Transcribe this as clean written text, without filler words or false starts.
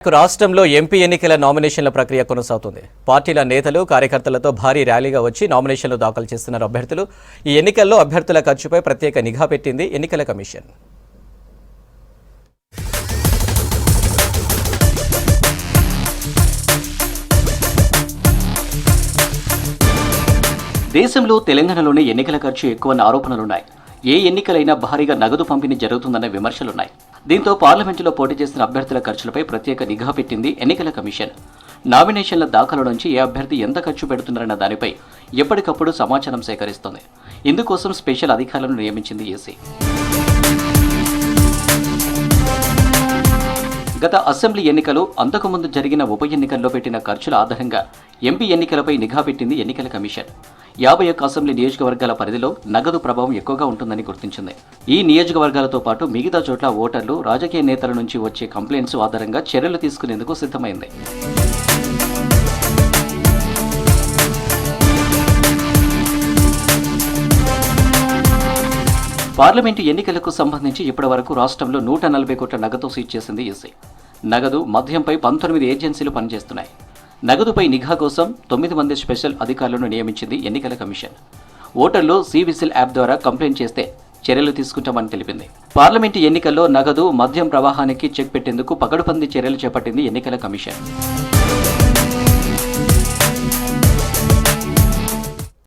రాష్ట్రంలో ఎంపీ ఎన్నికల నామినేషన్ల ప్రక్రియ కొనసాగుతుంది. పార్టీల నేతలు కార్యకర్తలతో భారీ ర్యాలీగా వచ్చి నామినేషన్లు దాఖలు చేస్తున్నారు అభ్యర్థులు. ఈ ఎన్నికల్లో అభ్యర్థుల ఖర్చుపై ప్రత్యేక నిఘా పెట్టింది ఎన్నికల కమిషన్. దేశంలో తెలంగాణలోనే ఎన్నికల ఖర్చు ఎక్కువన్న ఆరోపణలున్నాయి. ఏ ఎన్నికలైనా భారీగా నగదు పంపిణీ జరుగుతుందన్న విమర్శలున్నాయి. దీంతో పార్లమెంటులో పోటీ చేసిన అభ్యర్థుల ఖర్చులపై ప్రత్యేక నిఘా పెట్టింది ఎన్నికల కమిషన్. నామినేషన్ల దాఖలు నుంచి ఏ అభ్యర్థి ఎంత ఖర్చు పెడుతున్నారన్న దానిపై ఎప్పటికప్పుడు సమాచారం సేకరిస్తోంది. ఇందుకోసం స్పెషల్ అధికారులను నియమించింది ఈసీ. గత అసెంబ్లీ ఎన్నికలు, అంతకుముందు జరిగిన ఉప ఎన్నికల్లో పెట్టిన ఖర్చుల ఆధారంగా ఎంపీ ఎన్నికలపై నిఘా పెట్టింది ఎన్నికల కమిషన్. 51 అసెంబ్లీ నియోజకవర్గాల పరిధిలో నగదు ప్రభావం ఎక్కువగా ఉంటుందని గుర్తించింది. ఈ నియోజకవర్గాలతో పాటు మిగతా చోట్ల ఓటర్లు, రాజకీయ నేతల నుంచి వచ్చే కంప్లైంట్స్ ఆధారంగా చర్యలు తీసుకునేందుకు సిద్ధమైంది. పార్లమెంటు ఎన్నికలకు సంబంధించి ఇప్పటివరకు రాష్ట్రంలో 140 కోట్ల నగదు సీజ్ చేసింది ఈసీ. నగదు, మద్యంపై 19 ఏజెన్సీలు పనిచేస్తున్నాయి. నగదుపై నిఘా కోసం 9 మంది స్పెషల్ అధికారులను నియమించింది ఎన్నికల కమిషన్. ఓటర్లు సి-విజిల్ యాప్ ద్వారా కంప్లైంట్ చేస్తే చర్యలు తీసుకుంటామని తెలిపింది. పార్లమెంటు ఎన్నికల్లో నగదు, మద్యం ప్రవాహానికి చెక్ పెట్టేందుకు పకడ్బందీ చర్యలు చేపట్టింది ఎన్నికల కమిషన్.